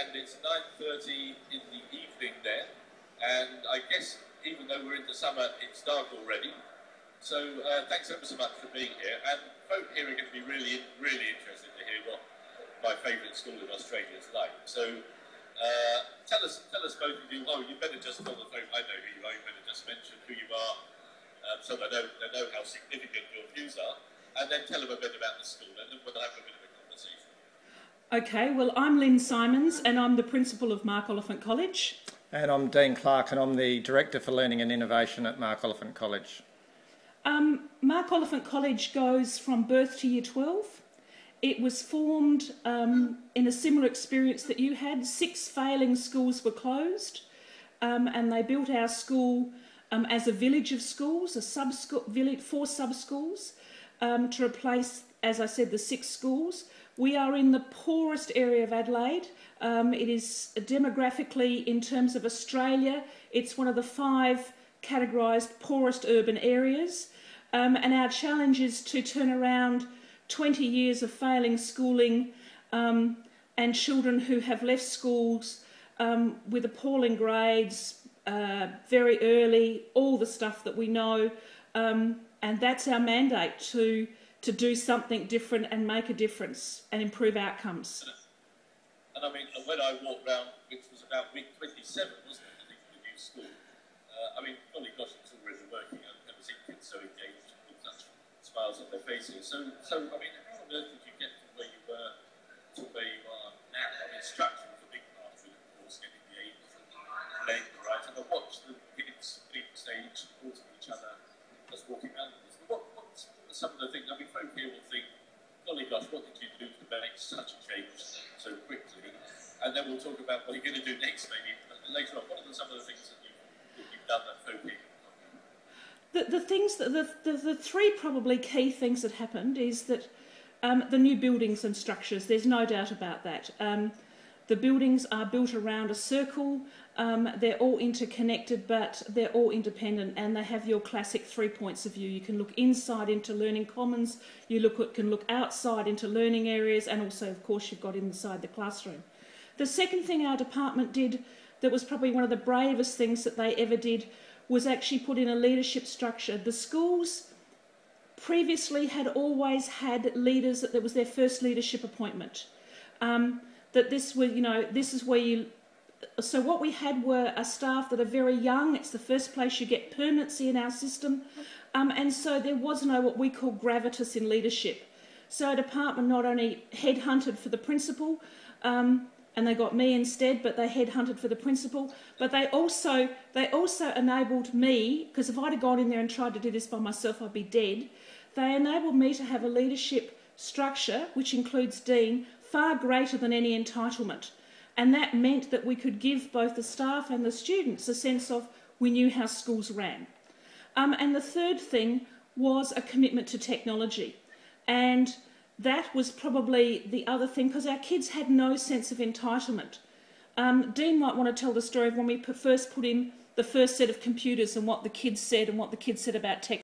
and it's 9:30 in the evening there, and I guess even though we're into summer, it's dark already. So thanks ever so much for being here, and folk here are going to be really interested to hear what my favourite school in Australia is like. So tell us both of you. Oh, you better just tell the folk I know who you are. You better just mention who you are, so they know how significant your views are, and then tell them a bit about the school, and then we'll have a bit of a conversation. Okay, well, I'm Lynn Simons, and I'm the principal of Mark Oliphant College. And I'm Dean Clark, and I'm the Director for Learning and Innovation at Mark Oliphant College. Mark Oliphant College goes from birth to year 12. It was formed in a similar experience that you had. 6 failing schools were closed, and they built our school as a village of schools, village, 4 sub-schools, to replace, as I said, the 6 schools. We are in the poorest area of Adelaide. It is demographically, in terms of Australia, it's one of the 5 categorised poorest urban areas. And our challenge is to turn around 20 years of failing schooling and children who have left schools with appalling grades, very early, all the stuff that we know. And that's our mandate, to do something different and make a difference and improve outcomes. And I mean, when I walked round, which was about week 27, wasn't it, I think, for the new school, I mean, golly gosh, it's already working. I've never seen kids so engaged with such smiles on their faces. So I mean, how on earth did you get from where you were to where you are now? I mean, structure was a big part of it, of course, getting the aims and playing the right. And I watched the kids being stage, supporting each other, just walking around. What are some of the things? I mean, folk here will think, golly gosh, what did you do to make such a change so quickly? And then we'll talk about what you're going to do next, maybe later on. What are some of the things that you've done that folk here? The 3 probably key things that happened is that the new buildings and structures, there's no doubt about that. The buildings are built around a circle, they're all interconnected, but they're all independent, and they have your classic 3 points of view. You can look inside into learning commons, can look outside into learning areas, and also, of course, you've got inside the classroom. The second thing our department did, that was probably one of the bravest things that they ever did, was actually put in a leadership structure. The schools previously had always had leaders, that was their first leadership appointment. That this was, this is where you... So what we had were a staff that are very young. It's the first place you get permanency in our system. And so there was no what we call gravitas in leadership. So our department not only headhunted for the principal, and they got me instead, but they headhunted for the principal, but they also enabled me, because if I'd have gone in there and tried to do this by myself, I'd be dead. They enabled me to have a leadership structure, which includes Dean, far greater than any entitlement. And that meant that we could give both the staff and the students a sense of we knew how schools ran. And the third thing was a commitment to technology. And that was probably the other thing, because our kids had no sense of entitlement. Dean might want to tell the story of when we first put in the first set of computers and what the kids said about